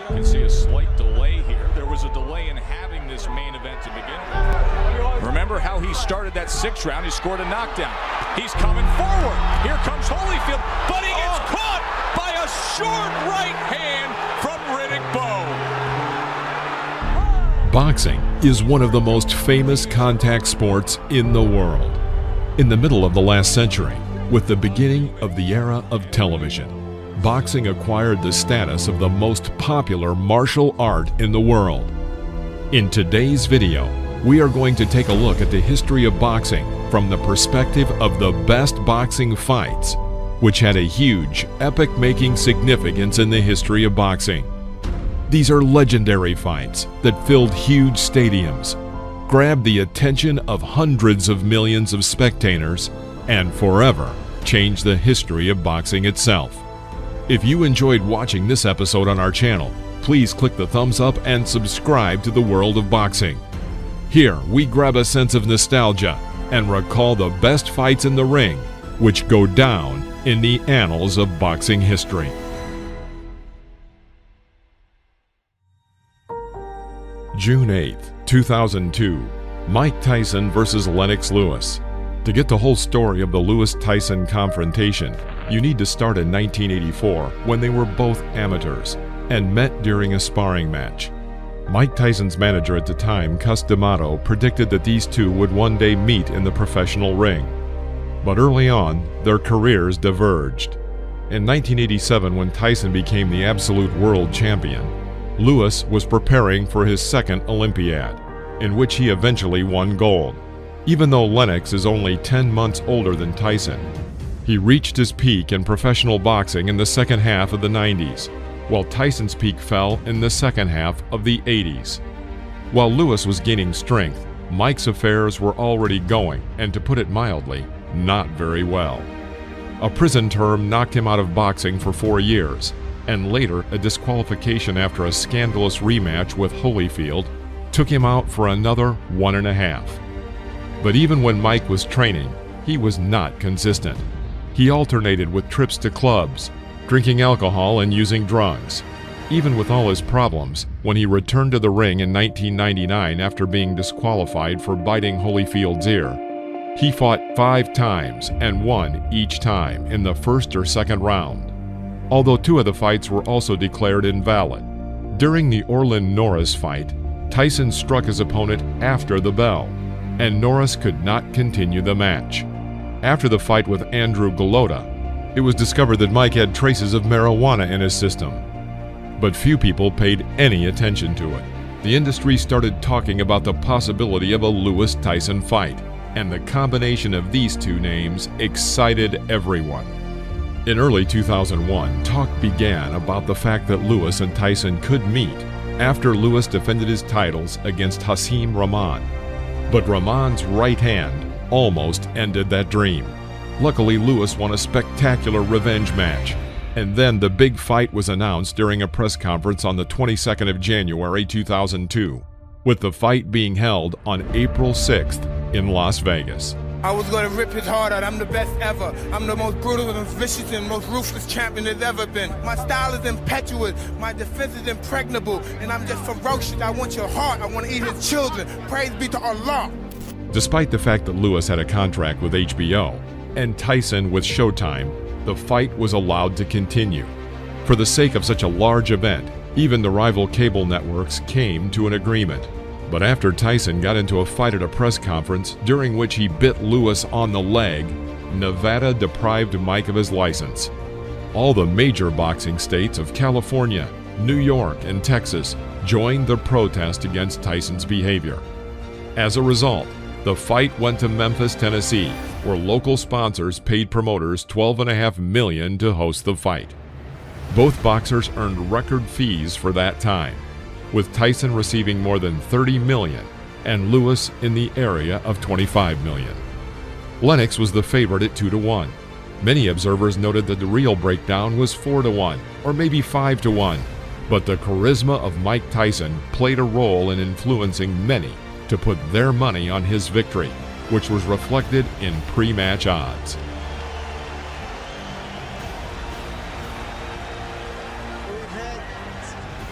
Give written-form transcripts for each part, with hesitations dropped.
You can see a slight delay here. There was a delay in having this main event to begin with. Remember how he started that 6th round? He scored a knockdown. He's coming forward. Here comes Holyfield, but he gets caught by a short right hand from Riddick Bowe. Boxing is one of the most famous contact sports in the world. In the middle of the last century, with the beginning of the era of television, boxing acquired the status of the most popular martial art in the world. In today's video, we are going to take a look at the history of boxing from the perspective of the best boxing fights, which had a huge, epic-making significance in the history of boxing. These are legendary fights that filled huge stadiums, grabbed the attention of hundreds of millions of spectators, and forever changed the history of boxing itself. If you enjoyed watching this episode on our channel, please click the thumbs up and subscribe to the world of boxing. Here, we grab a sense of nostalgia and recall the best fights in the ring, which go down in the annals of boxing history. June 8, 2002, Mike Tyson versus Lennox Lewis. To get the whole story of the Lewis-Tyson confrontation, you need to start in 1984 when they were both amateurs and met during a sparring match. Mike Tyson's manager at the time, Cus D'Amato, predicted that these two would one day meet in the professional ring. But early on, their careers diverged. In 1987, when Tyson became the absolute world champion, Lewis was preparing for his second Olympiad, in which he eventually won gold. Even though Lennox is only 10 months older than Tyson, he reached his peak in professional boxing in the second half of the 90s, while Tyson's peak fell in the second half of the 80s. While Lewis was gaining strength, Mike's affairs were already going, and to put it mildly, not very well. A prison term knocked him out of boxing for 4 years, and later a disqualification after a scandalous rematch with Holyfield took him out for another 1.5. But even when Mike was training, he was not consistent. He alternated with trips to clubs, drinking alcohol and using drugs. Even with all his problems, when he returned to the ring in 1999 after being disqualified for biting Holyfield's ear, he fought 5 times and won each time in the first or second round, although 2 of the fights were also declared invalid. During the Orlin Norris fight, Tyson struck his opponent after the bell, and Norris could not continue the match. After the fight with Andrew Golota, it was discovered that Mike had traces of marijuana in his system. But few people paid any attention to it. The industry started talking about the possibility of a Lewis-Tyson fight, and the combination of these 2 names excited everyone. In early 2001, talk began about the fact that Lewis and Tyson could meet after Lewis defended his titles against Hasim Rahman. But Rahman's right hand almost ended that dream. Luckily, Lewis won a spectacular revenge match, and then the big fight was announced during a press conference on the 22nd of January 2002, with the fight being held on April 6th in Las Vegas. I was going to rip his heart out. I'm the best ever. I'm the most brutal and vicious and most ruthless champion there's ever been. My style is impetuous. My defense is impregnable. And I'm just ferocious. I want your heart. I want to eat his children. Praise be to Allah. Despite the fact that Lewis had a contract with HBO and Tyson with Showtime, the fight was allowed to continue. For the sake of such a large event, even the rival cable networks came to an agreement. But after Tyson got into a fight at a press conference during which he bit Lewis on the leg, Nevada deprived Mike of his license. All the major boxing states of California, New York, and Texas joined the protest against Tyson's behavior. As a result, the fight went to Memphis, Tennessee, where local sponsors paid promoters $12.5 million to host the fight. Both boxers earned record fees for that time, with Tyson receiving more than $30 million and Lewis in the area of $25 million. Lennox was the favorite at 2-1. Many observers noted that the real breakdown was 4-1 or maybe 5-1, but the charisma of Mike Tyson played a role in influencing many to put their money on his victory, which was reflected in pre-match odds.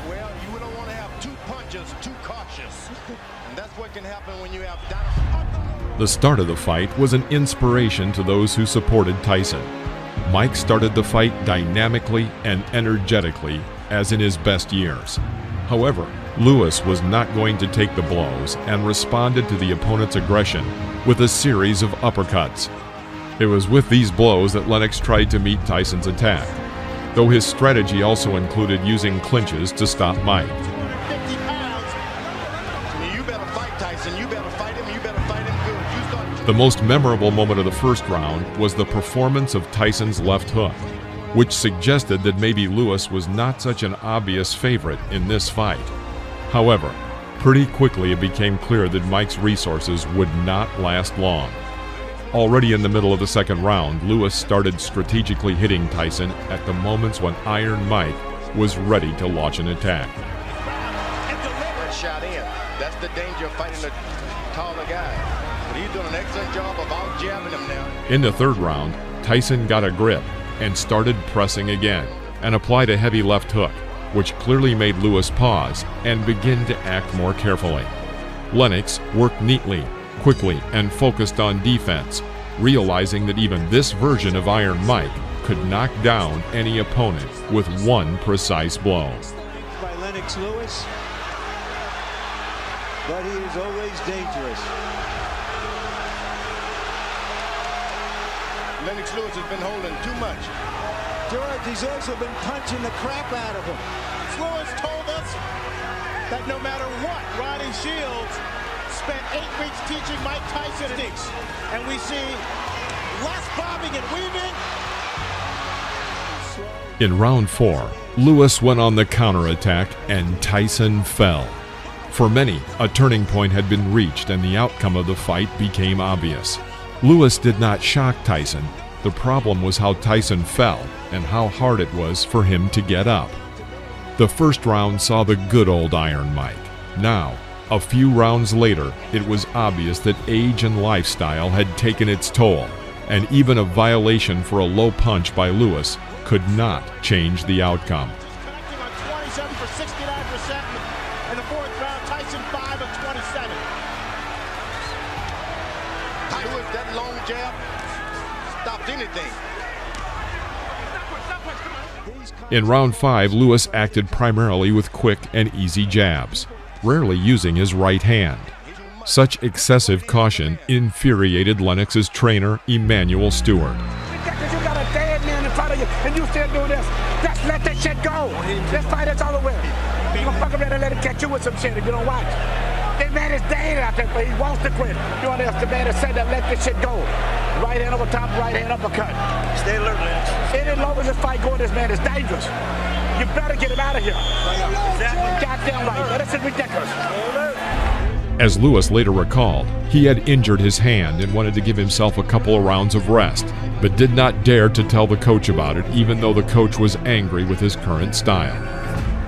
Well, punches too cautious. And that's what can happen when you have The start of the fight was an inspiration to those who supported Tyson. Mike started the fight dynamically and energetically, as in his best years. However, Lewis was not going to take the blows and responded to the opponent's aggression with a series of uppercuts. It was with these blows that Lennox tried to meet Tyson's attack, though his strategy also included using clinches to stop Mike. 50 pounds. You better fight Tyson. You better fight him. You better fight him good. You start. The most memorable moment of the first round was the performance of Tyson's left hook, which suggested that maybe Lewis was not such an obvious favorite in this fight. However, pretty quickly it became clear that Mike's resources would not last long. Already in the middle of the second round, Lewis started strategically hitting Tyson at the moments when Iron Mike was ready to launch an attack. And delivered shot in. That's the danger of fighting a taller guy. But he's doing an excellent job of out-jabbing him now. In the third round, Tyson got a grip and started pressing again and applied a heavy left hook, which clearly made Lewis pause and begin to act more carefully. Lennox worked neatly, quickly, and focused on defense, realizing that even this version of Iron Mike could knock down any opponent with one precise blow. By Lennox Lewis, but he is always dangerous. Lennox Lewis has been holding too much. George, he's also been punching the crap out of him. Lewis told us that no matter what, Ronnie Shields spent 8 weeks teaching Mike Tyson techniques. And we see less bobbing and weaving. In round 4, Lewis went on the counterattack and Tyson fell. For many, a turning point had been reached and the outcome of the fight became obvious. Lewis did not shock Tyson. The problem was how Tyson fell and how hard it was for him to get up. The first round saw the good old Iron Mike. Now, a few rounds later, it was obvious that age and lifestyle had taken its toll, and even a violation for a low punch by Lewis could not change the outcome. Connecting on 27 for 69%. In the fourth round, Tyson 5 of 27. Lewis, that long jab stops anything. In round 5, Lewis acted primarily with quick and easy jabs, rarely using his right hand. Such excessive caution infuriated Lennox's trainer, Emmanuel Stewart. Because you got a dead man in front of you, and you still do this. Just let that shit go. This fight is all the way. You gonna fuck around and let him catch you with some shit if you don't watch. This man is dead out there, but he wants to quit. You understand that said that let this shit go. Right hand over top, right hand uppercut. Stay alert, Lennox. Any longer this fight going, this man is dangerous. You better get him out of here. Exactly. Goddamn right. This is ridiculous. As Lewis later recalled, he had injured his hand and wanted to give himself a couple of rounds of rest, but did not dare to tell the coach about it, even though the coach was angry with his current style.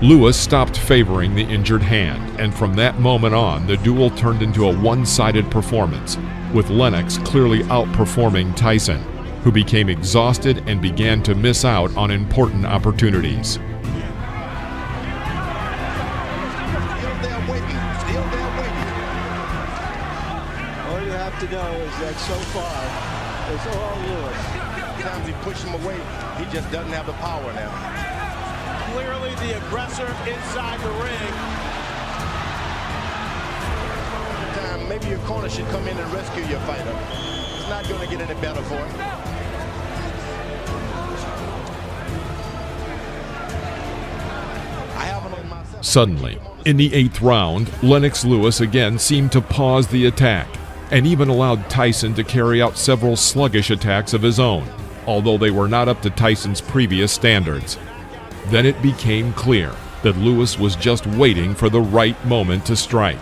Lewis stopped favoring the injured hand, and from that moment on, the duel turned into a one-sided performance, with Lennox clearly outperforming Tyson, who became exhausted and began to miss out on important opportunities. Still there waiting. Still there waiting. All you have to know is that so far, it's all Lewis. Sometimes he pushes him away. He just doesn't have the power now. Clearly the aggressor inside the ring. Sometimes maybe your corner should come in and rescue your fighter. It's not going to get any better for him. I have it on myself. Suddenly, in the 8th round, Lennox Lewis again seemed to pause the attack, and even allowed Tyson to carry out several sluggish attacks of his own, although they were not up to Tyson's previous standards. Then it became clear that Lewis was just waiting for the right moment to strike.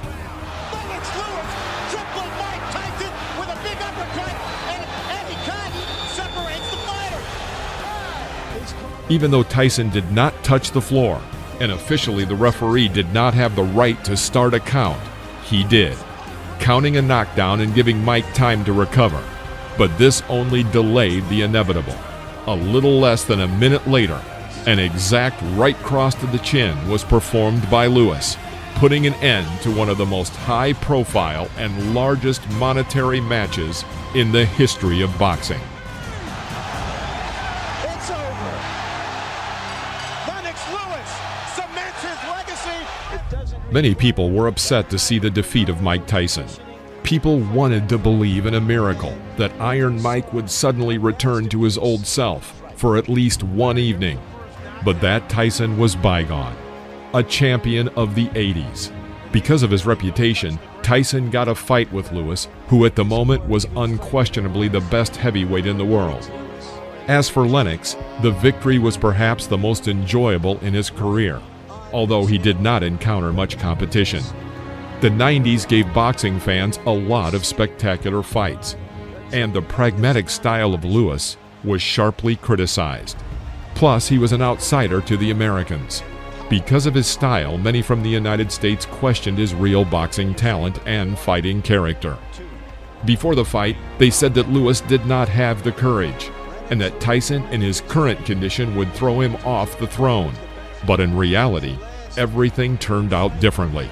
Lennox Lewis tripling Mike Tyson with a big uppercut, and Eddie Cotton separates the fighter. Even though Tyson did not touch the floor, and officially the referee did not have the right to start a count, he did, counting a knockdown and giving Mike time to recover. But this only delayed the inevitable. A little less than a minute later, an exact right cross to the chin was performed by Lewis, putting an end to one of the most high-profile and largest monetary matches in the history of boxing. It's over. Lennox Lewis cements his legacy. It doesn't. Many people were upset to see the defeat of Mike Tyson. People wanted to believe in a miracle, that Iron Mike would suddenly return to his old self for at least one evening. But that Tyson was bygone, a champion of the 80s. Because of his reputation, Tyson got a fight with Lewis, who at the moment was unquestionably the best heavyweight in the world. As for Lennox, the victory was perhaps the most enjoyable in his career, although he did not encounter much competition. The 90s gave boxing fans a lot of spectacular fights, and the pragmatic style of Lewis was sharply criticized. Plus, he was an outsider to the Americans. Because of his style, many from the United States questioned his real boxing talent and fighting character. Before the fight, they said that Lewis did not have the courage, and that Tyson in his current condition would throw him off the throne. But in reality, everything turned out differently.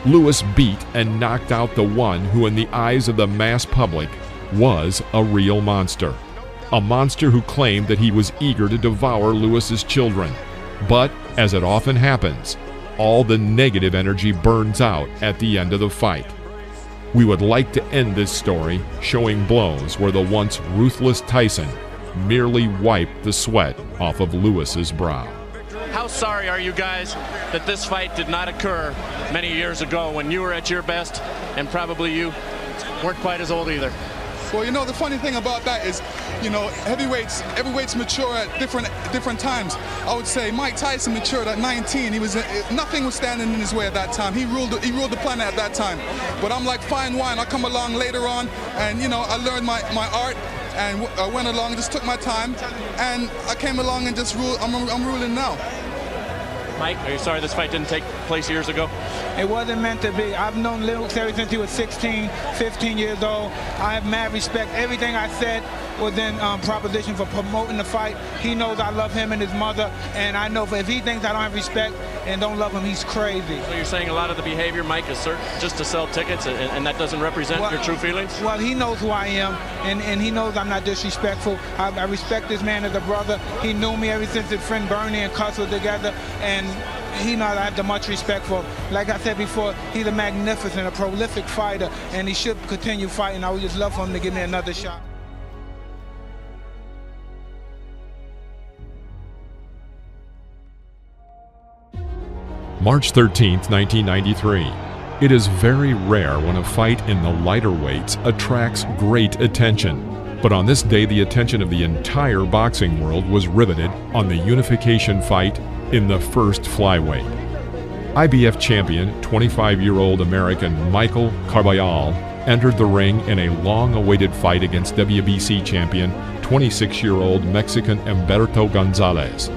Lewis beat and knocked out the one who, in the eyes of the mass public, was a real monster. A monster who claimed that he was eager to devour Lewis's children. But, as it often happens, all the negative energy burns out at the end of the fight. We would like to end this story showing blows where the once ruthless Tyson merely wiped the sweat off of Lewis's brow. How sorry are you guys that this fight did not occur many years ago when you were at your best and probably you weren't quite as old either? Well, you know, the funny thing about that is, you know, heavyweights mature at different times. I would say Mike Tyson matured at 19. Nothing was standing in his way at that time. He ruled the planet at that time. But I'm like fine wine. I come along later on, and you know, I learned my art, and I went along, just took my time, and I came along and just ruled. I'm ruling now. Mike, are you sorry this fight didn't take place years ago? It wasn't meant to be. I've known Lewis ever since he was 16, 15 years old. I have mad respect. Everything I said was in proposition for promoting the fight. He knows I love him and his mother, and I know if he thinks I don't have respect and don't love him, he's crazy. So you're saying a lot of the behavior, Mike, is just to sell tickets, and that doesn't represent your true feelings? Well, he knows who I am, and he knows I'm not disrespectful. I respect this man as a brother. He knew me ever since his friend Bernie and Cuss were together, and he knows I have the much respect for him. Like I said before, he's a magnificent, a prolific fighter, and he should continue fighting. I would just love for him to give me another shot. March 13th, 1993. It is very rare when a fight in the lighter weights attracts great attention. But on this day, the attention of the entire boxing world was riveted on the unification fight in the first flyweight. IBF champion, 25-year-old American Michael Carbajal entered the ring in a long-awaited fight against WBC champion, 26-year-old Mexican Humberto Gonzalez.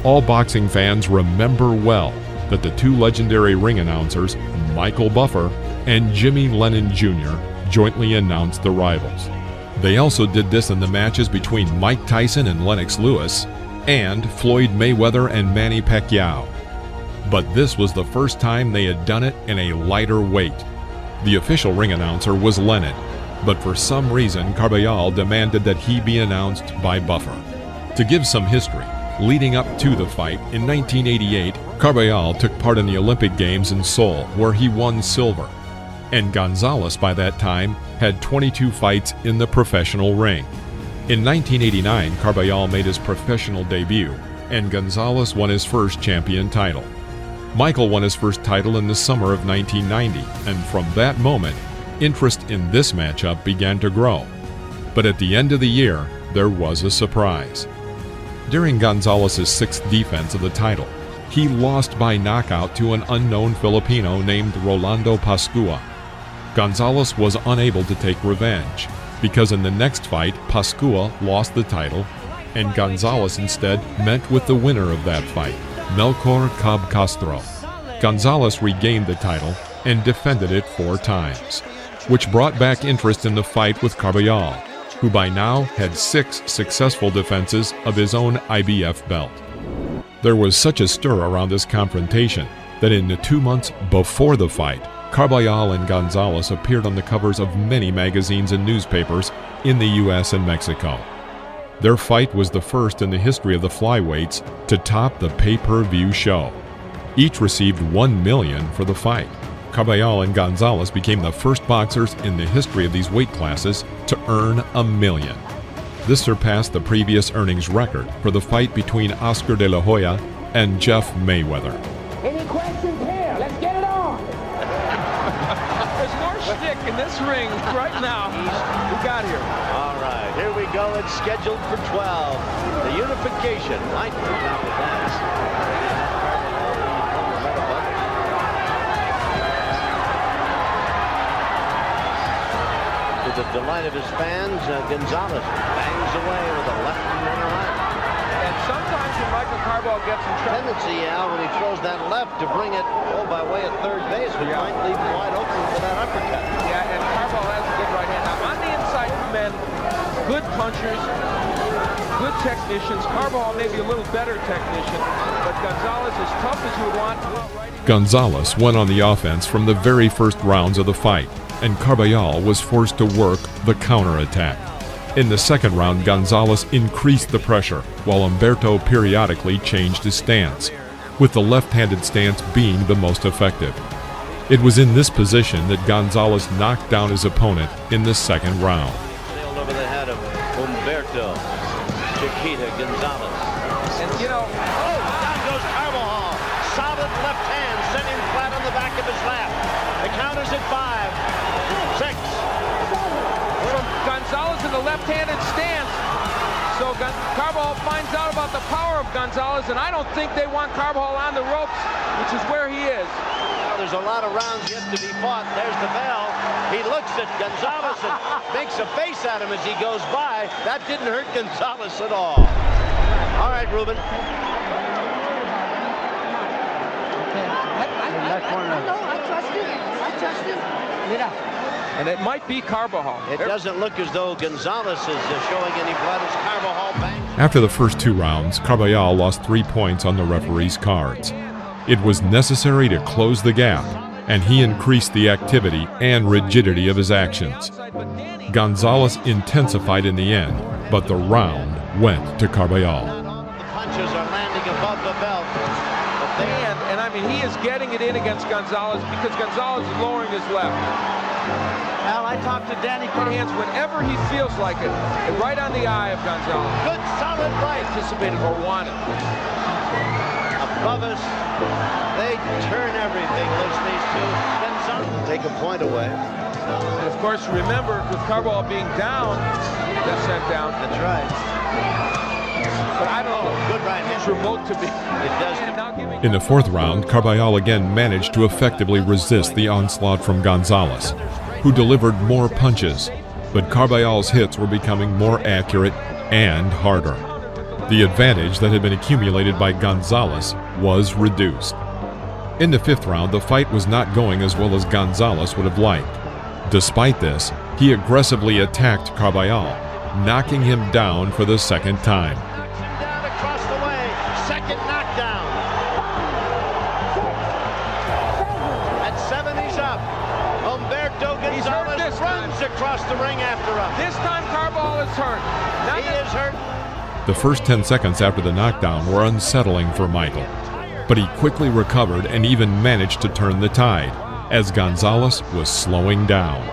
All boxing fans remember well that the two legendary ring announcers, Michael Buffer and Jimmy Lennon Jr., jointly announced the rivals. They also did this in the matches between Mike Tyson and Lennox Lewis, and Floyd Mayweather and Manny Pacquiao. But this was the first time they had done it in a lighter weight. The official ring announcer was Lennon, but for some reason Carbajal demanded that he be announced by Buffer. To give some history, leading up to the fight, in 1988, Carbajal took part in the Olympic Games in Seoul, where he won silver. And Gonzalez by that time had 22 fights in the professional ring. In 1989, Carbajal made his professional debut, and Gonzalez won his first champion title. Michael won his first title in the summer of 1990, and from that moment, interest in this matchup began to grow. But at the end of the year, there was a surprise. During Gonzalez's sixth defense of the title, he lost by knockout to an unknown Filipino named Rolando Pascua. Gonzalez was unable to take revenge, because in the next fight, Pascua lost the title, and Gonzalez instead met with the winner of that fight, Melchor Cab Castro. Gonzalez regained the title and defended it 4 times, which brought back interest in the fight with Carbajal, who by now had 6 successful defenses of his own IBF belt. There was such a stir around this confrontation that in the 2 months before the fight, Carbajal and Gonzalez appeared on the covers of many magazines and newspapers in the U.S. and Mexico. Their fight was the first in the history of the flyweights to top the pay-per-view show. Each received $1 million for the fight. Carbajal and Gonzalez became the first boxers in the history of these weight classes to earn $1 million. This surpassed the previous earnings record for the fight between Oscar de la Hoya and Jeff Mayweather. Any questions here? Let's get it on. There's more shtick in this ring right now. Who got here? All right, here we go. It's scheduled for 12. The unification might be top of that. To the delight of his fans, Gonzalez bangs away with a left and then a right. And sometimes when Michael Carbajal gets in trouble, Tendency, Al, when he throws that left to bring it by way of third base, which might leave him wide open for that uppercut. yeah, and Carbajal has a good right hand. Now, on the inside men, good punchers, good technicians. Carbajal may be a little better technician, but Gonzalez is tough as you would want. Gonzalez went on the offense from the very first rounds of the fight, and Carbajal was forced to work the counterattack. In the second round, Gonzalez increased the pressure, while Humberto periodically changed his stance, with the left-handed stance being the most effective. It was in this position that Gonzalez knocked down his opponent in the second round. Sailed over the head of Humberto Chiquita Gonzalez. And you know, down goes Carbajal. Solid left hand, sent him flat on the back of his lap. The counter's at 5. 6. from Gonzalez in the left-handed stance. So Carbajal finds out about the power of Gonzalez, and I don't think they want Carbajal on the ropes, which is where he is. Well, there's a lot of rounds yet to be fought. There's the bell. He looks at Gonzalez and makes a face at him as he goes by. That didn't hurt Gonzalez at all. All right, Ruben. And it might be Carbajal. It doesn't look as though Gonzalez is showing any blood as Carbajal bangs. After the first 2 rounds, Carbajal lost 3 points on the referee's cards. It was necessary to close the gap, and he increased the activity and rigidity of his actions. Gonzalez intensified in the end, but the round went to Carbajal. The punches are landing above the belt. And I mean, he is getting it in against Gonzalez because Gonzalez is lowering his left. Al, I talked to Danny Hands whenever he feels like it, and right on the eye of Gonzalez. Good solid right. Anticipated or wanted. Above us, they turn everything loose, these two. Gonzalez will take a point away. And of course, remember, with Carbajal being down, they're sent down. That's right. But I don't know. Good right hand. It's remote to be. It does. In the 4th round, Carbajal again managed to effectively resist the onslaught from Gonzalez, who delivered more punches, but Carbajal's hits were becoming more accurate and harder. The advantage that had been accumulated by Gonzalez was reduced. In the 5th round, the fight was not going as well as Gonzalez would have liked. Despite this, he aggressively attacked Carbajal, knocking him down for the second time. Down across the way. Second knockdown. At 7, he's up. Humberto Gonzalez runs across the ring after him. This time Carbajal is hurt. He is hurt. The first 10 seconds after the knockdown were unsettling for Michael, but he quickly recovered and even managed to turn the tide, as Gonzalez was slowing down.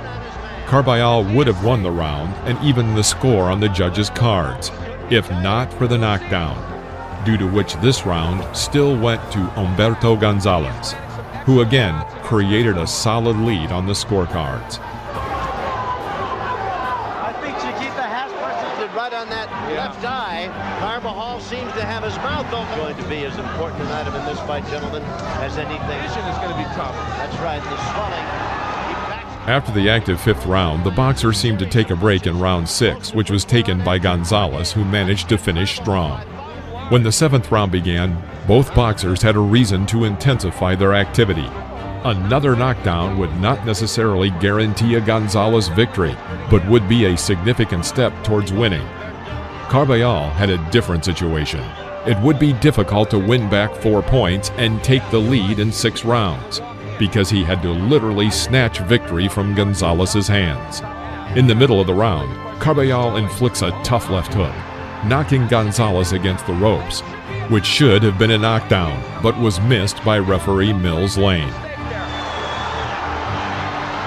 Carbajal would have won the round and even the score on the judges' cards, if not for the knockdown, due to which this round still went to Humberto Gonzalez, who again created a solid lead on the scorecards. I think Chiquita has busted right on that left eye. Carbajal seems to have his mouth open. Going to be as important an item in this fight, gentlemen, as anything. Vision is going to be tough. That's right, the swelling. After the active 5th round, the boxer seemed to take a break in round 6, which was taken by Gonzalez, who managed to finish strong. When the 7th round began, both boxers had a reason to intensify their activity. Another knockdown would not necessarily guarantee a Gonzalez victory, but would be a significant step towards winning. Carbajal had a different situation. it would be difficult to win back 4 points and take the lead in 6 rounds, because he had to literally snatch victory from Gonzalez's hands. In the middle of the round, Carbajal inflicts a tough left hook, knocking Gonzalez against the ropes, which should have been a knockdown, but was missed by referee Mills Lane.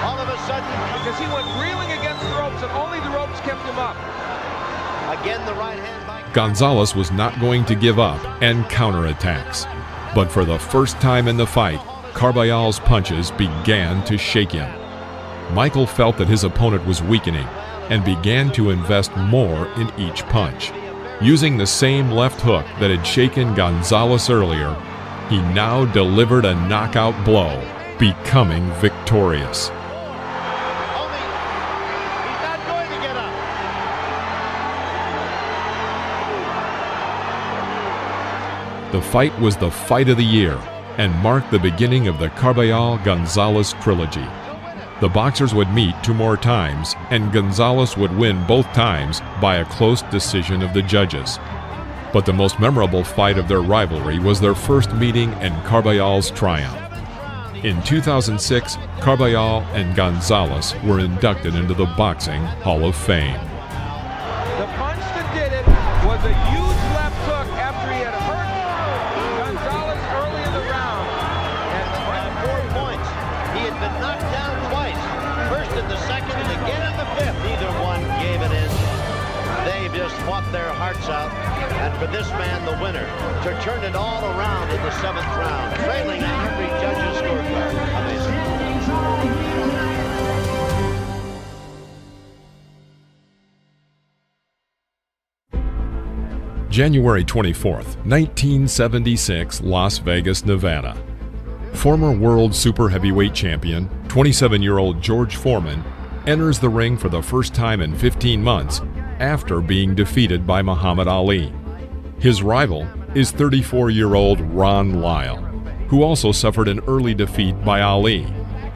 All of a sudden, because he went reeling against the ropes and only the ropes kept him up. Again, the right hand by Gonzalez was not going to give up and counterattacks, but for the first time in the fight, Carbajal's punches began to shake him. Michael felt that his opponent was weakening and began to invest more in each punch. Using the same left hook that had shaken Gonzalez earlier, he now delivered a knockout blow, becoming victorious. Only, he's not going to get up. The fight was the fight of the year and marked the beginning of the Carbajal-Gonzalez trilogy. The boxers would meet 2 more times, and Gonzalez would win both times by a close decision of the judges. But the most memorable fight of their rivalry was their first meeting and Carbajal's triumph. In 2006, Carbajal and Gonzalez were inducted into the Boxing Hall of Fame. The punch that did it was a huge left hook after he had hurt Gonzalez early in the round. And 4 points. He had been knocked down twice. First in the second and again in the 5th. Neither one gave it in. They just fought their hearts out. And for this man, the winner, to turn it all around in the 7th round, trailing on every judge's scorecard. Amazing. January 24th, 1976, Las Vegas, Nevada. Former world super heavyweight champion, 27-year-old George Foreman, enters the ring for the first time in 15 months after being defeated by Muhammad Ali. His rival is 34-year-old Ron Lyle, who also suffered an early defeat by Ali,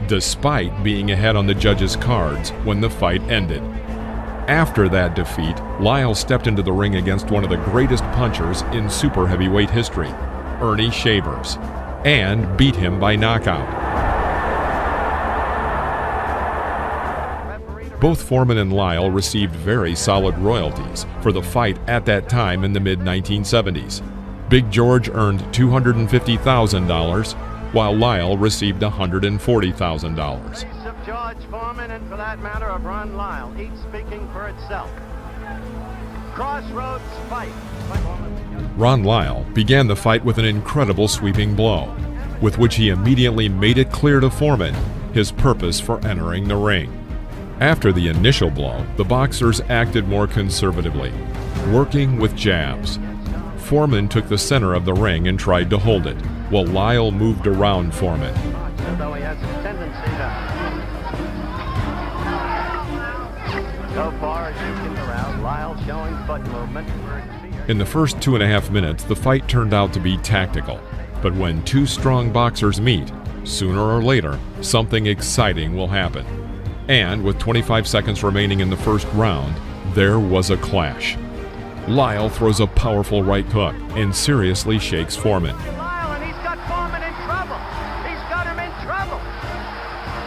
despite being ahead on the judges' cards when the fight ended. After that defeat, Lyle stepped into the ring against one of the greatest punchers in super heavyweight history, Ernie Shavers, and beat him by knockout. Both Foreman and Lyle received very solid royalties for the fight at that time in the mid-1970s. Big George earned $250,000, while Lyle received $140,000. Of George Foreman and, for that matter, of Ron Lyle, each speaking for itself. Crossroads fight. Ron Lyle began the fight with an incredible sweeping blow, with which he immediately made it clear to Foreman his purpose for entering the ring. After the initial blow, the boxers acted more conservatively, working with jabs. Foreman took the center of the ring and tried to hold it, while Lyle moved around Foreman. Though he has a tendency to go far as you can around, Lyle showing foot movement. In the first 2.5 minutes, the fight turned out to be tactical. But when 2 strong boxers meet, sooner or later, something exciting will happen. And with 25 seconds remaining in the first round, there was a clash. Lyle throws a powerful right hook and seriously shakes Foreman. Lyle, and he's got Foreman in trouble. He's got him in trouble.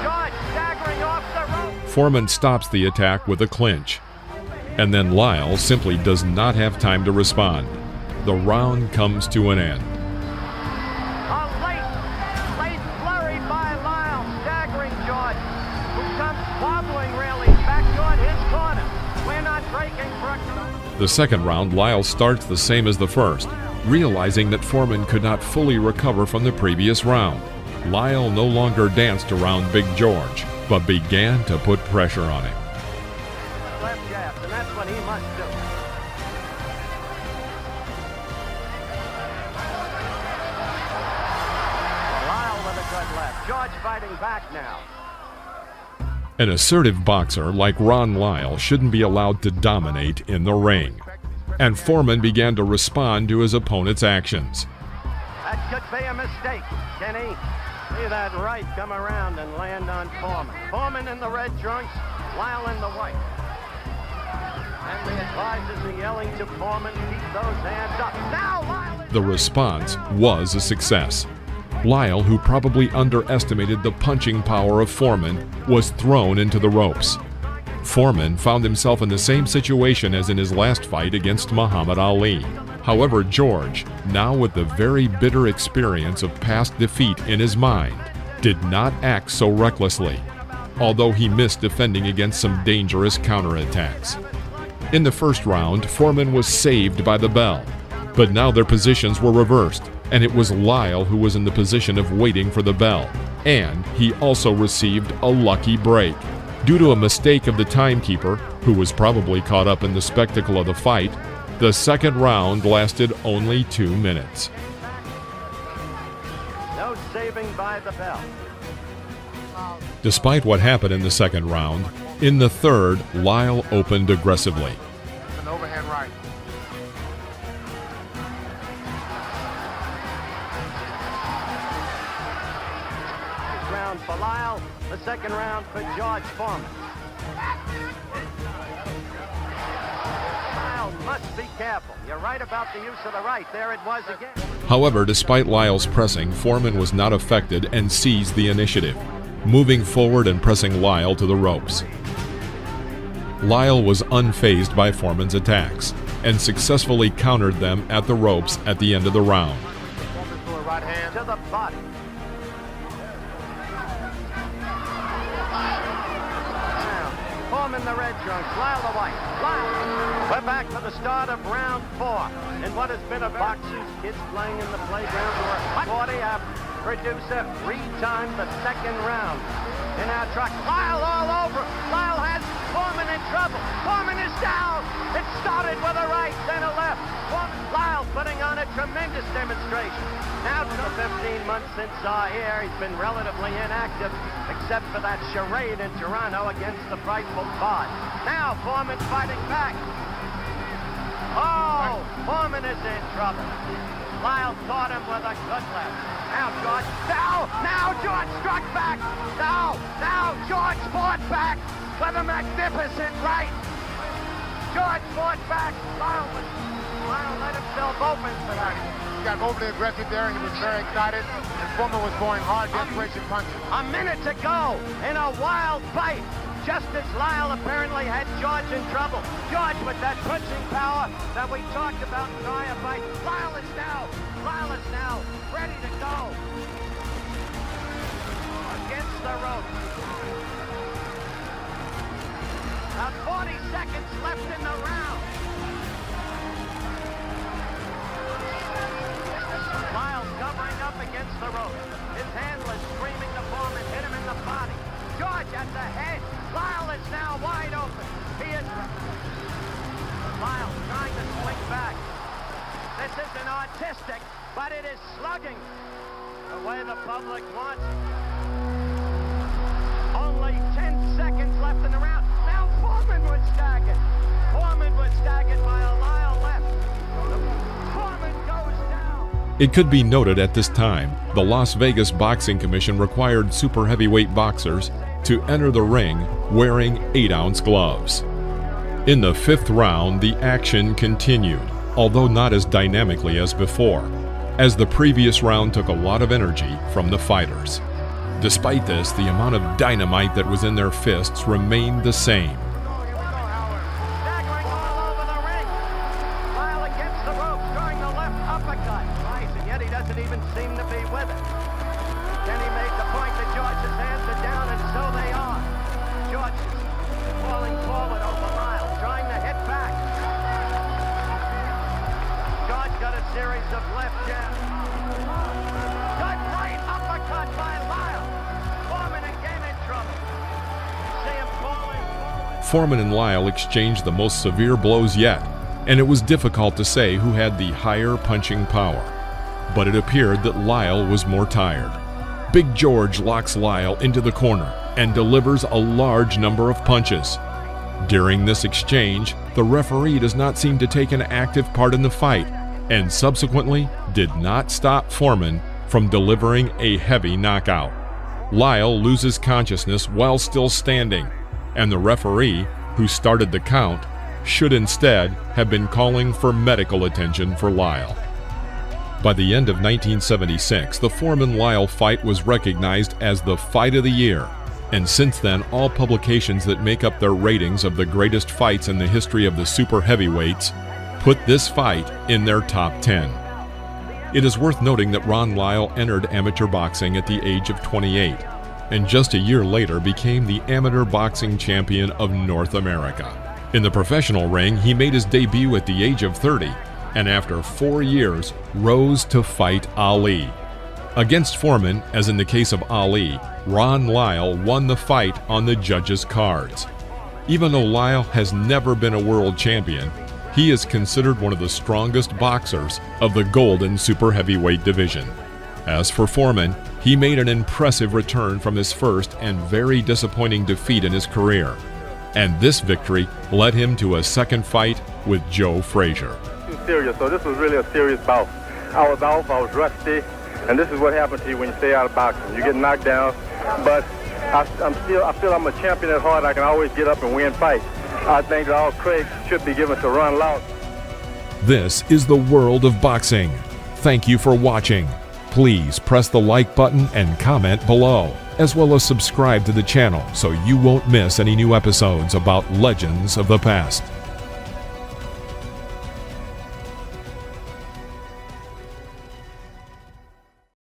George staggering off the rope. Foreman stops the attack with a clinch. And then Lyle simply does not have time to respond. The round comes to an end. A late flurry by Lyle, staggering George, who comes wobbling really back toward his corner. We're not breaking for The second round, Lyle starts the same as the first, realizing that Foreman could not fully recover from the previous round. Lyle no longer danced around Big George, but began to put pressure on him. left jab, and that's what he must do. Lyle with a good left. George fighting back now. An assertive boxer like Ron Lyle shouldn't be allowed to dominate in the ring. And Foreman began to respond to his opponent's actions. That could be a mistake, Kenny. See that right come around and land on Foreman. Foreman in the red trunks, Lyle in the white. And the advisors are yelling to Foreman, keep those hands up. Now Lyle The response was a success. Lyle, who probably underestimated the punching power of Foreman, was thrown into the ropes. Foreman found himself in the same situation as in his last fight against Muhammad Ali. However, George, now with the very bitter experience of past defeat in his mind, did not act so recklessly, although he missed defending against some dangerous counterattacks. In the first round, Foreman was saved by the bell, but now their positions were reversed, and it was Lyle who was in the position of waiting for the bell, and he also received a lucky break. Due to a mistake of the timekeeper, who was probably caught up in the spectacle of the fight, the second round lasted only 2 minutes. No saving by the bell. Despite what happened in the second round, in the third, Lyle opened aggressively. An overhand right. First round for Lyle, the second round for George Foreman. Lyle must be careful. You're right about the use of the right. There it was again. However, despite Lyle's pressing, Foreman was not affected and seized the initiative, moving forward and pressing Lyle to the ropes. Lyle was unfazed by Foreman's attacks and successfully countered them at the ropes at the end of the round. Foreman threw a right hand To the body. Foreman the red trunks, Lyle the white. Lyle. We're back for the start of round 4. In what has been a boxers, kids playing in the playground who are 40 up. Producer retimed the second round. In our truck, Lyle all over. Lyle has Foreman in trouble. Foreman is down. It started with a right, then a left. Lyle putting on a tremendous demonstration. Now for 15 months since here, he's been relatively inactive, except for that charade in Toronto against the frightful Todd. Now Foreman fighting back. Oh, Foreman is in trouble. Lyle caught him with a good left. Now George, now George struck back. Now George fought back with a magnificent right. George fought back. Lyle let himself open for that. He got overly aggressive there, and he was very excited. And Foreman was going hard, desperation punches. A minute to go in a wild fight. Just as Lyle apparently had George in trouble. George with that punching power that we talked about in prior fight. Lyle is now ready to go. Against the rope. About 40 seconds left in the round. Lyle's covering up against the rope. His handler screaming to Foreman, hit him in the body. George at the head. Lyle is now wide open. He is... Lyle trying to swing back. This isn't artistic, but it is slugging the way the public wants it. Only 10 seconds left in the round. Now Foreman was staggered. Foreman was staggered by a Lyle left. Foreman goes down. It could be noted at this time, the Las Vegas Boxing Commission required super heavyweight boxers to enter the ring wearing 8-ounce gloves. In the fifth round, the action continued, although not as dynamically as before, as the previous round took a lot of energy from the fighters. Despite this, the amount of dynamite that was in their fists remained the same. Staggering all over the ring. Lyle against the ropes, throwing the left uppercut. Nice, and yet he doesn't even seem to be with it. Then he made the point that George's hands are down, and so they are. George is falling forward over Lyle, trying to hit back. George got a series of left jabs. Good right uppercut by Lyle. Foreman again in trouble. See him falling forward. Foreman and Lyle exchanged the most severe blows yet, and it was difficult to say who had the higher punching power. But it appeared that Lyle was more tired. Big George locks Lyle into the corner and delivers a large number of punches. During this exchange, the referee does not seem to take an active part in the fight, and subsequently did not stop Foreman from delivering a heavy knockout. Lyle loses consciousness while still standing, and the referee, who started the count, should instead have been calling for medical attention for Lyle. By the end of 1976, the Foreman-Lyle fight was recognized as the Fight of the Year, and since then, all publications that make up their ratings of the greatest fights in the history of the super heavyweights put this fight in their top 10. It is worth noting that Ron Lyle entered amateur boxing at the age of 28, and just a year later became the amateur boxing champion of North America. In the professional ring, he made his debut at the age of 30, and after 4 years, rose to fight Ali. Against Foreman, as in the case of Ali, Ron Lyle won the fight on the judges' cards. Even though Lyle has never been a world champion, he is considered one of the strongest boxers of the Golden Super Heavyweight division. As for Foreman, he made an impressive return from his first and very disappointing defeat in his career, and this victory led him to a second fight with Joe Frazier. Serious, so this was really a serious bout. I was off, I was rusty, and this is what happens to you when you stay out of boxing. You get knocked down, but I feel I'm a champion at heart. I can always get up and win fights. I think that all credit should be given to Ron Lyle. This is the world of boxing. Thank you for watching. Please press the like button and comment below, as well as subscribe to the channel so you won't miss any new episodes about legends of the past.